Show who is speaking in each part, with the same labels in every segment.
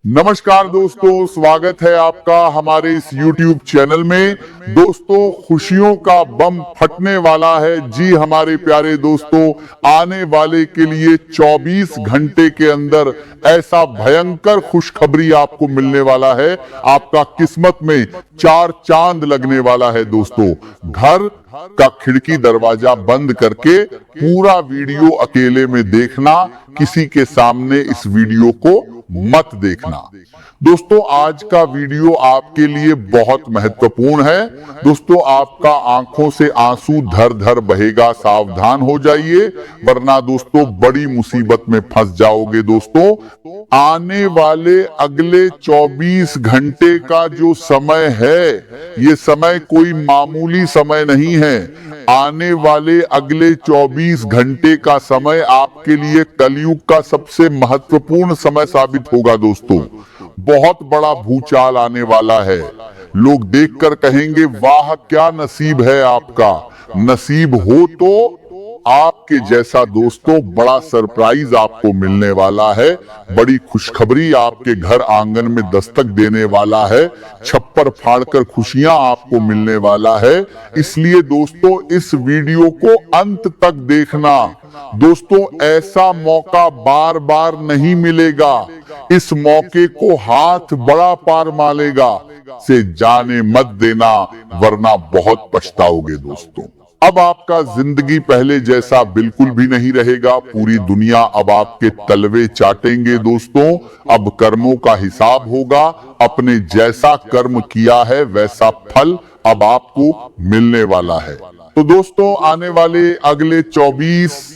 Speaker 1: नमस्कार दोस्तों, स्वागत है आपका हमारे इस YouTube चैनल में। दोस्तों, खुशियों का बम फटने वाला है। जी हमारे प्यारे दोस्तों, आने वाले के लिए 24 घंटे के अंदर ऐसा भयंकर खुशखबरी आपको मिलने वाला है। आपका किस्मत में 4 चांद लगने वाला है। दोस्तों, घर का खिड़की दरवाजा बंद करके पूरा वीडियो अकेले में देखना, किसी के सामने इस वीडियो को मत देखना। दोस्तों, आज का वीडियो आपके लिए बहुत महत्वपूर्ण है। दोस्तों, आपका आंखों से आंसू धर धर बहेगा, सावधान हो जाइए, वरना दोस्तों बड़ी मुसीबत में फंस जाओगे। दोस्तों, आने वाले अगले 24 घंटे का जो समय है, ये समय कोई मामूली समय नहीं है। आने वाले अगले 24 घंटे का समय आपके लिए कलयुग का सबसे महत्वपूर्ण समय साबित होगा। दोस्तों, बहुत बड़ा भूचाल आने वाला है। लोग देखकर कहेंगे, वाह क्या नसीब है आपका। नसीब हो तो आपके जैसा दोस्तों बड़ा सरप्राइज आपको मिलने वाला है। बड़ी खुशखबरी आपके घर आंगन में दस्तक देने वाला है। छप्पर फाड़कर खुशियां आपको मिलने वाला है। इसलिए दोस्तों, इस वीडियो को अंत तक देखना। दोस्तों, ऐसा मौका बार बार नहीं मिलेगा। इस मौके को हाथ बड़ा पार मारेगा से जाने मत देना, वरना बहुत पछताओगे। दोस्तों, अब आपका जिंदगी पहले जैसा बिल्कुल भी नहीं रहेगा। पूरी दुनिया अब आपके तलवे चाटेंगे। दोस्तों, अब कर्मों का हिसाब होगा। अपने जैसा कर्म किया है वैसा फल अब आपको मिलने वाला है। तो दोस्तों, आने वाले अगले 24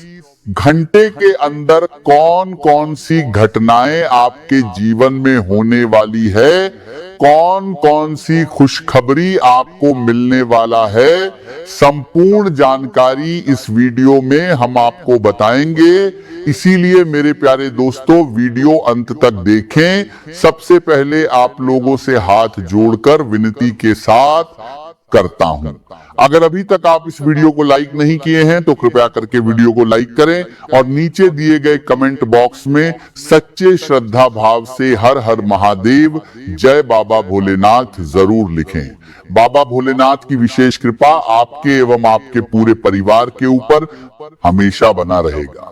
Speaker 1: घंटे के अंदर कौन कौन सी घटनाएं आपके जीवन में होने वाली है, कौन कौन सी खुशखबरी आपको मिलने वाला है, संपूर्ण जानकारी इस वीडियो में हम आपको बताएंगे। इसीलिए मेरे प्यारे दोस्तों, वीडियो अंत तक देखें। सबसे पहले आप लोगों से हाथ जोड़कर विनती के साथ करता हूं, अगर अभी तक आप इस वीडियो को लाइक नहीं किए हैं तो कृपया करके वीडियो को लाइक करें और नीचे दिए गए कमेंट बॉक्स में सच्चे श्रद्धा भाव से हर हर महादेव, जय बाबा भोलेनाथ जरूर लिखें। बाबा भोलेनाथ की विशेष कृपा आपके एवं आपके पूरे परिवार के ऊपर हमेशा बना रहेगा।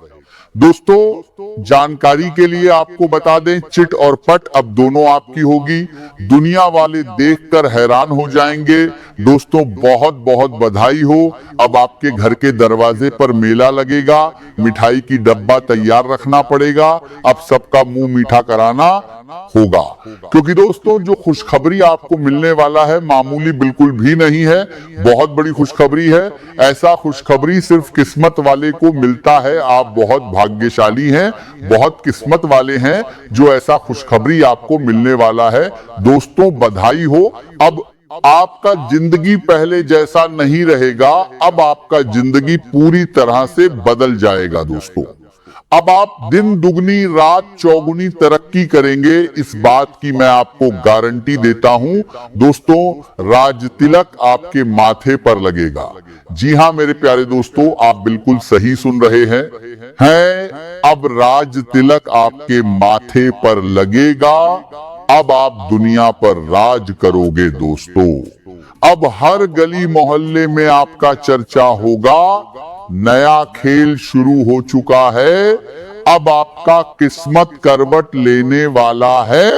Speaker 1: दोस्तों, जानकारी के लिए आपको बता दें, चिट और पट अब दोनों आपकी होगी। दुनिया वाले देखकर हैरान हो जाएंगे। दोस्तों, बहुत बहुत बधाई हो। अब आपके घर के दरवाजे पर मेला लगेगा। मिठाई की डब्बा तैयार रखना पड़ेगा। अब सबका मुंह मीठा कराना होगा, क्योंकि दोस्तों जो खुशखबरी आपको मिलने वाला है मामूली बिल्कुल भी नहीं है, बहुत बड़ी खुशखबरी है। ऐसा खुशखबरी सिर्फ किस्मत वाले को मिलता है। आप बहुत भाग्यशाली हैं, बहुत किस्मत वाले हैं जो ऐसा खुशखबरी आपको मिलने वाला है। दोस्तों, बधाई हो। अब आपका जिंदगी पहले जैसा नहीं रहेगा। अब आपका जिंदगी पूरी तरह से बदल जाएगा। दोस्तों, अब आप दिन दुगनी रात चौगुनी तरक्की करेंगे, इस बात की मैं आपको गारंटी देता हूं। दोस्तों, राज तिलक आपके माथे पर लगेगा। जी हां मेरे प्यारे दोस्तों, आप बिल्कुल सही सुन रहे हैं। अब राज तिलक आपके माथे पर लगेगा। अब आप दुनिया पर राज करोगे। दोस्तों, अब हर गली मोहल्ले में आपका चर्चा होगा। नया खेल शुरू हो चुका है। अब आपका किस्मत करवट लेने वाला है।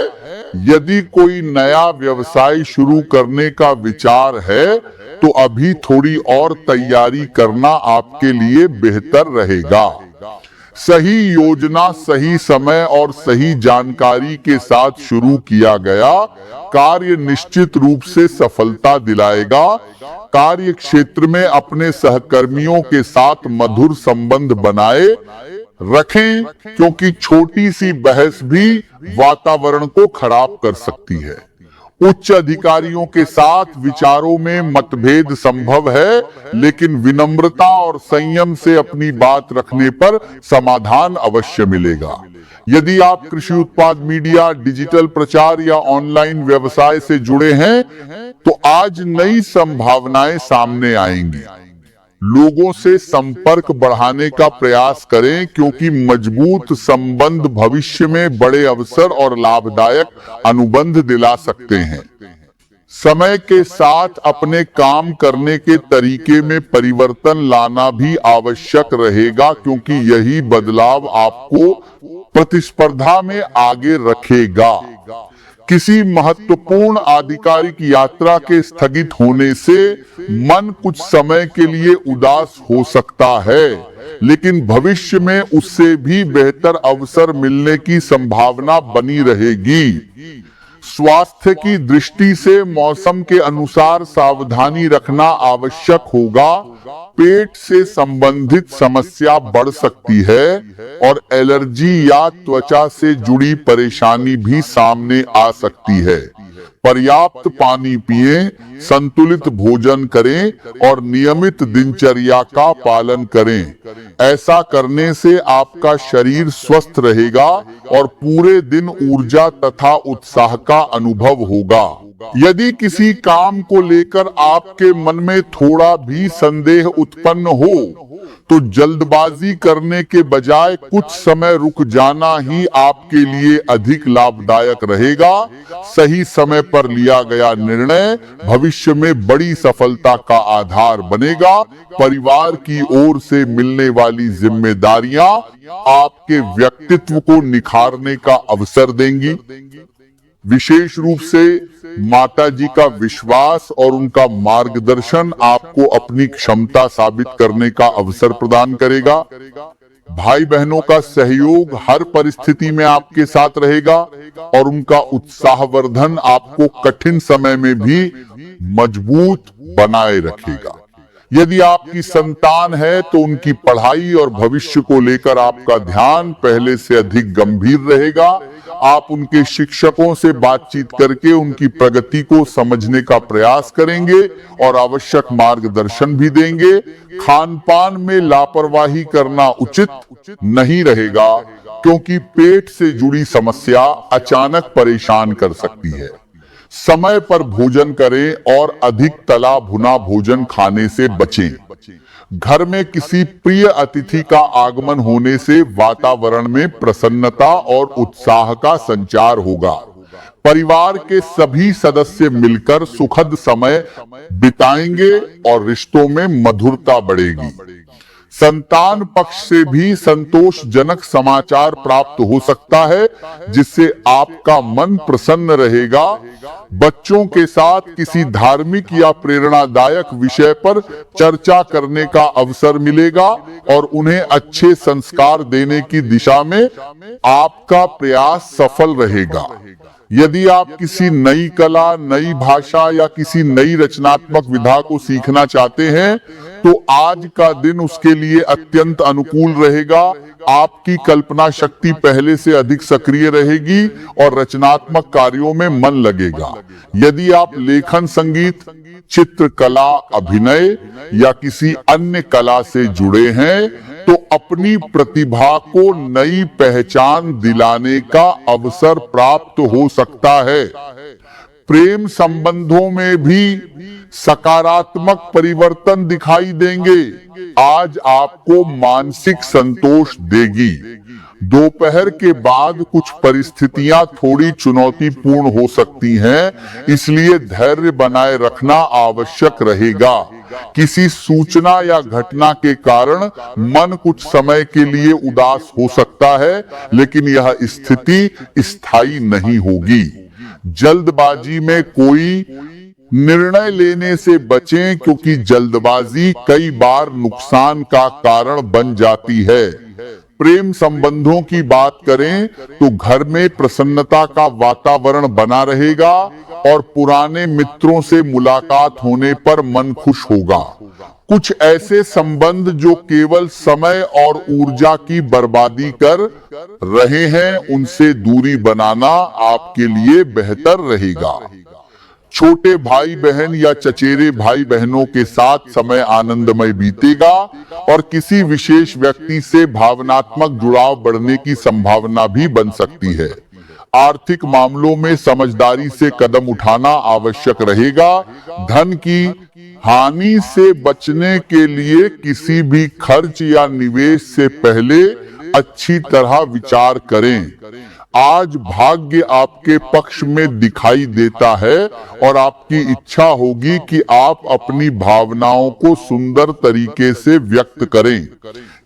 Speaker 1: यदि कोई नया व्यवसाय शुरू करने का विचार है तो अभी थोड़ी और तैयारी करना आपके लिए बेहतर रहेगा। सही योजना, सही समय और सही जानकारी के साथ शुरू किया गया कार्य निश्चित रूप से सफलता दिलाएगा। कार्य क्षेत्र में अपने सहकर्मियों के साथ मधुर संबंध बनाए रखें, क्योंकि छोटी सी बहस भी वातावरण को खराब कर सकती है। उच्च अधिकारियों के साथ विचारों में मतभेद संभव है, लेकिन विनम्रता और संयम से अपनी बात रखने पर समाधान अवश्य मिलेगा। यदि आप कृषि उत्पाद मीडिया, डिजिटल प्रचार या ऑनलाइन व्यवसाय से जुड़े हैं तो आज नई संभावनाएं सामने आएंगी। लोगों से संपर्क बढ़ाने का प्रयास करें, क्योंकि मजबूत संबंध भविष्य में बड़े अवसर और लाभदायक अनुबंध दिला सकते हैं। समय के साथ अपने काम करने के तरीके में परिवर्तन लाना भी आवश्यक रहेगा, क्योंकि यही बदलाव आपको प्रतिस्पर्धा में आगे रखेगा। किसी महत्वपूर्ण आधिकारिक यात्रा के स्थगित होने से मन कुछ समय के लिए उदास हो सकता है, लेकिन भविष्य में उससे भी बेहतर अवसर मिलने की संभावना बनी रहेगी। स्वास्थ्य की दृष्टि से मौसम के अनुसार सावधानी रखना आवश्यक होगा। पेट से संबंधित समस्या बढ़ सकती है और एलर्जी या त्वचा से जुड़ी परेशानी भी सामने आ सकती है। पर्याप्त पानी पिएं, संतुलित भोजन करें और नियमित दिनचर्या का पालन करें। ऐसा करने से आपका शरीर स्वस्थ रहेगा और पूरे दिन ऊर्जा तथा उत्साह का अनुभव होगा। यदि किसी काम को लेकर आपके मन में थोड़ा भी संदेह उत्पन्न हो, तो जल्दबाजी करने के बजाय कुछ समय रुक जाना ही आपके लिए अधिक लाभदायक रहेगा। सही समय पर लिया गया निर्णय भविष्य में बड़ी सफलता का आधार बनेगा। परिवार की ओर से मिलने वाली जिम्मेदारियां आपके व्यक्तित्व को निखारने का अवसर देंगी। विशेष रूप से माताजी का विश्वास और उनका मार्गदर्शन आपको अपनी क्षमता साबित करने का अवसर प्रदान करेगा। भाई बहनों का सहयोग हर परिस्थिति में आपके साथ रहेगा और उनका उत्साहवर्धन आपको कठिन समय में भी मजबूत बनाए रखेगा। यदि आपकी संतान है तो उनकी पढ़ाई और भविष्य को लेकर आपका ध्यान पहले से अधिक गंभीर रहेगा। आप उनके शिक्षकों से बातचीत करके उनकी प्रगति को समझने का प्रयास करेंगे और आवश्यक मार्गदर्शन भी देंगे। खान पान में लापरवाही करना उचित नहीं रहेगा, क्योंकि पेट से जुड़ी समस्या अचानक परेशान कर सकती है। समय पर भोजन करें और अधिक तला भुना भोजन खाने से बचें। घर में किसी प्रिय अतिथि का आगमन होने से वातावरण में प्रसन्नता और उत्साह का संचार होगा। परिवार के सभी सदस्य मिलकर सुखद समय बिताएंगे और रिश्तों में मधुरता बढ़ेगी। संतान पक्ष से भी संतोषजनक समाचार प्राप्त हो सकता है, जिससे आपका मन प्रसन्न रहेगा। बच्चों के साथ किसी धार्मिक या प्रेरणादायक विषय पर चर्चा करने का अवसर मिलेगा और उन्हें अच्छे संस्कार देने की दिशा में आपका प्रयास सफल रहेगा। यदि आप किसी नई कला, नई भाषा या किसी नई रचनात्मक विधा को सीखना चाहते हैं, तो आज का दिन उसके लिए अत्यंत अनुकूल रहेगा। आपकी कल्पना शक्ति पहले से अधिक सक्रिय रहेगी और रचनात्मक कार्यों में मन लगेगा। यदि आप लेखन, संगीत, चित्रकला, अभिनय या किसी अन्य कला से जुड़े हैं, तो अपनी प्रतिभा को नई पहचान दिलाने का अवसर प्राप्त हो सकता है। प्रेम संबंधों में भी सकारात्मक परिवर्तन दिखाई देंगे। आज आपको मानसिक संतोष देगी। दोपहर के बाद कुछ परिस्थितियां थोड़ी चुनौतीपूर्ण हो सकती हैं, इसलिए धैर्य बनाए रखना आवश्यक रहेगा। किसी सूचना या घटना के कारण मन कुछ समय के लिए उदास हो सकता है, लेकिन यह स्थिति स्थायी नहीं होगी। जल्दबाजी में कोई निर्णय लेने से बचें, क्योंकि जल्दबाजी कई बार नुकसान का कारण बन जाती है। प्रेम संबंधों की बात करें तो घर में प्रसन्नता का वातावरण बना रहेगा और पुराने मित्रों से मुलाकात होने पर मन खुश होगा। कुछ ऐसे संबंध जो केवल समय और ऊर्जा की बर्बादी कर रहे हैं, उनसे दूरी बनाना आपके लिए बेहतर रहेगा। छोटे भाई बहन या चचेरे भाई बहनों के साथ समय आनंदमय बीतेगा और किसी विशेष व्यक्ति से भावनात्मक जुड़ाव बढ़ने की संभावना भी बन सकती है। आर्थिक मामलों में समझदारी से कदम उठाना आवश्यक रहेगा। धन की हानि से बचने के लिए किसी भी खर्च या निवेश से पहले अच्छी तरह विचार करें। आज भाग्य आपके पक्ष में दिखाई देता है और आपकी इच्छा होगी कि आप अपनी भावनाओं को सुंदर तरीके से व्यक्त करें।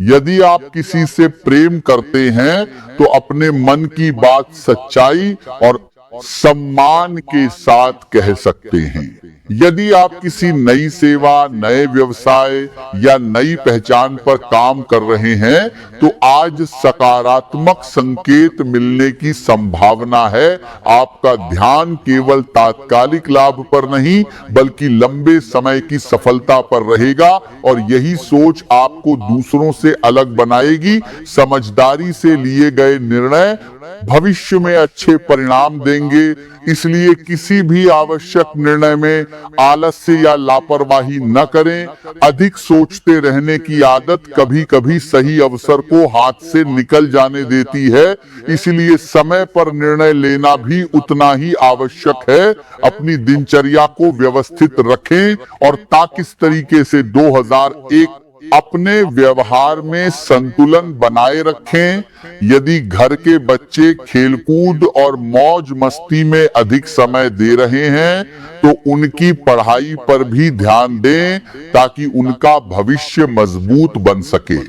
Speaker 1: यदि आप किसी से प्रेम करते हैं तो अपने मन की बात सच्चाई और सम्मान के साथ कह सकते हैं। यदि आप किसी नई सेवा, नए व्यवसाय या नई पहचान पर काम कर रहे हैं तो आज सकारात्मक संकेत मिलने की संभावना है। आपका ध्यान केवल तात्कालिक लाभ पर नहीं बल्कि लंबे समय की सफलता पर रहेगा और यही सोच आपको दूसरों से अलग बनाएगी। समझदारी से लिए गए निर्णय भविष्य में अच्छे परिणाम देंगे, इसलिए किसी भी आवश्यक निर्णय में आलस्य या लापरवाही न करें। अधिक सोचते रहने की आदत कभी कभी सही अवसर को हाथ से निकल जाने देती है, इसलिए समय पर निर्णय लेना भी उतना ही आवश्यक है। अपनी दिनचर्या को व्यवस्थित रखें और किस तरीके से 2001 अपने व्यवहार में संतुलन बनाए रखें। यदि घर के बच्चे खेलकूद और मौज मस्ती में अधिक समय दे रहे हैं तो उनकी पढ़ाई पर भी ध्यान दें ताकि उनका भविष्य मजबूत बन सके।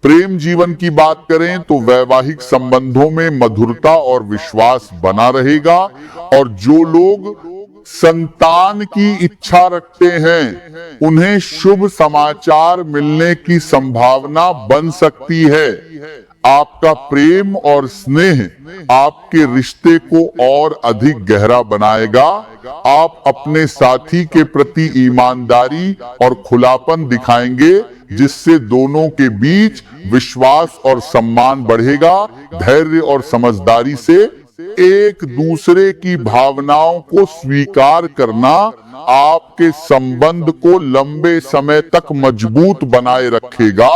Speaker 1: प्रेम जीवन की बात करें तो वैवाहिक संबंधों में मधुरता और विश्वास बना रहेगा और जो लोग संतान की इच्छा रखते हैं उन्हें शुभ समाचार मिलने की संभावना बन सकती है। आपका प्रेम और स्नेह आपके रिश्ते को और अधिक गहरा बनाएगा। आप अपने साथी के प्रति ईमानदारी और खुलापन दिखाएंगे जिससे दोनों के बीच विश्वास और सम्मान बढ़ेगा। धैर्य और समझदारी से एक दूसरे की भावनाओं को स्वीकार करना आपके संबंध को लंबे समय तक मजबूत बनाए रखेगा।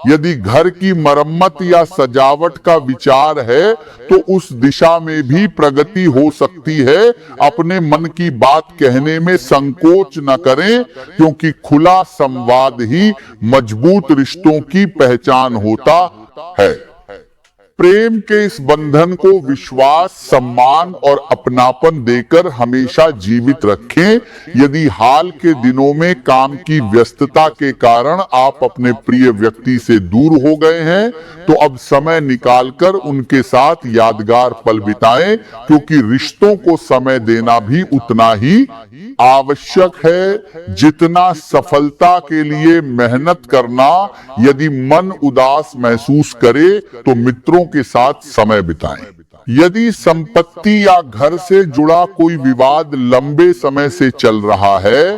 Speaker 1: यदि घर की मरम्मत या सजावट का विचार है तो उस दिशा में भी प्रगति हो सकती है। अपने मन की बात कहने में संकोच न करें क्योंकि खुला संवाद ही मजबूत रिश्तों की पहचान होता है। प्रेम के इस बंधन को विश्वास, सम्मान और अपनापन देकर हमेशा जीवित रखें। यदि हाल के दिनों में काम की व्यस्तता के कारण आप अपने प्रिय व्यक्ति से दूर हो गए हैं तो अब समय निकालकर उनके साथ यादगार पल बिताएं क्योंकि रिश्तों को समय देना भी उतना ही आवश्यक है जितना सफलता के लिए मेहनत करना। यदि मन उदास महसूस करे तो मित्रों के साथ समय बिताएं। यदि संपत्ति या घर से जुड़ा कोई विवाद लंबे समय से चल रहा है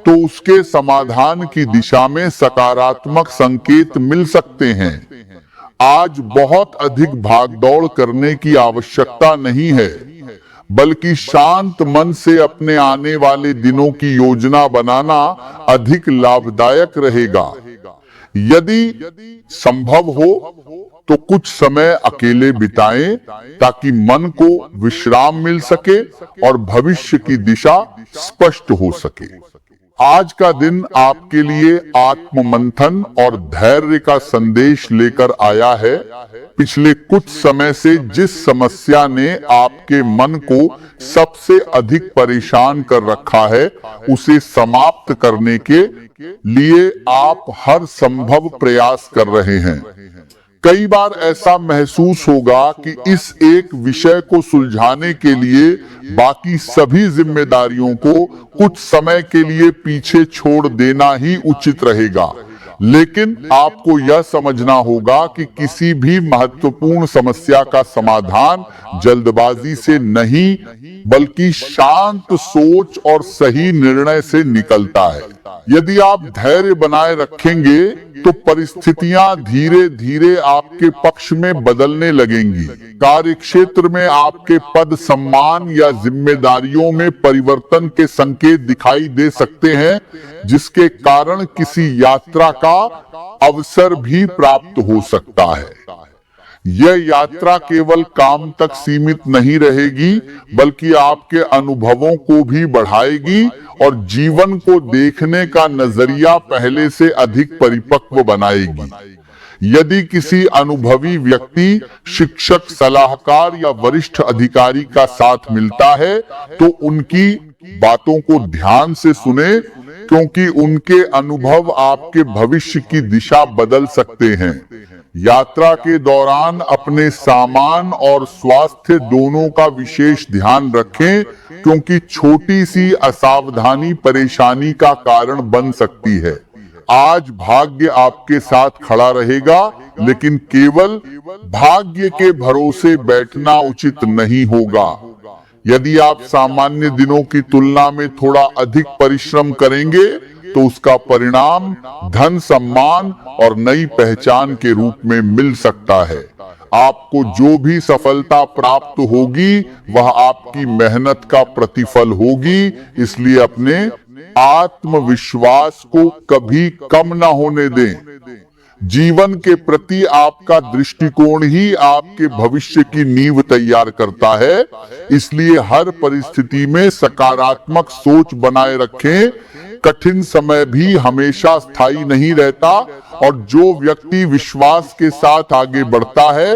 Speaker 1: तो उसके समाधान की दिशा में सकारात्मक संकेत मिल सकते हैं। आज बहुत अधिक भागदौड़ करने की आवश्यकता नहीं है बल्कि शांत मन से अपने आने वाले दिनों की योजना बनाना अधिक लाभदायक रहेगा। यदि संभव हो तो कुछ समय अकेले बिताएं ताकि मन को विश्राम मिल सके और भविष्य की दिशा स्पष्ट हो सके। आज का दिन आपके लिए आत्म मंथन और धैर्य का संदेश लेकर आया है। पिछले कुछ समय से जिस समस्या ने आपके मन को सबसे अधिक परेशान कर रखा है उसे समाप्त करने के लिए आप हर संभव प्रयास कर रहे हैं। कई बार ऐसा महसूस होगा कि इस एक विषय को सुलझाने के लिए बाकी सभी जिम्मेदारियों को कुछ समय के लिए पीछे छोड़ देना ही उचित रहेगा। लेकिन आपको यह समझना होगा कि किसी भी महत्वपूर्ण समस्या का समाधान जल्दबाजी से नहीं बल्कि शांत सोच और सही निर्णय से निकलता है। यदि आप धैर्य बनाए रखेंगे तो परिस्थितियां धीरे धीरे आपके पक्ष में बदलने लगेंगी। कार्य क्षेत्र में आपके पद, सम्मान या जिम्मेदारियों में परिवर्तन के संकेत दिखाई दे सकते हैं जिसके कारण किसी यात्रा का अवसर भी प्राप्त हो सकता है। यह यात्रा केवल काम तक सीमित नहीं रहेगी, बल्कि आपके अनुभवों को भी बढ़ाएगी और जीवन को देखने का नजरिया पहले से अधिक परिपक्व बनाएगी। यदि किसी अनुभवी व्यक्ति, शिक्षक, सलाहकार या वरिष्ठ अधिकारी का साथ मिलता है तो उनकी बातों को ध्यान से सुने, क्योंकि उनके अनुभव आपके भविष्य की दिशा बदल सकते हैं। यात्रा के दौरान अपने सामान और स्वास्थ्य दोनों का विशेष ध्यान रखें, क्योंकि छोटी सी असावधानी परेशानी का कारण बन सकती है। आज भाग्य आपके साथ खड़ा रहेगा, लेकिन केवल भाग्य के भरोसे बैठना उचित नहीं होगा। यदि आप सामान्य दिनों की तुलना में थोड़ा अधिक परिश्रम करेंगे तो उसका परिणाम धन, सम्मान और नई पहचान के रूप में मिल सकता है। आपको जो भी सफलता प्राप्त होगी वह आपकी मेहनत का प्रतिफल होगी, इसलिए अपने आत्मविश्वास को कभी कम ना होने दें। जीवन के प्रति आपका दृष्टिकोण ही आपके भविष्य की नींव तैयार करता है, इसलिए हर परिस्थिति में सकारात्मक सोच बनाए रखें। कठिन समय भी हमेशा स्थायी नहीं रहता और जो व्यक्ति विश्वास के साथ आगे बढ़ता है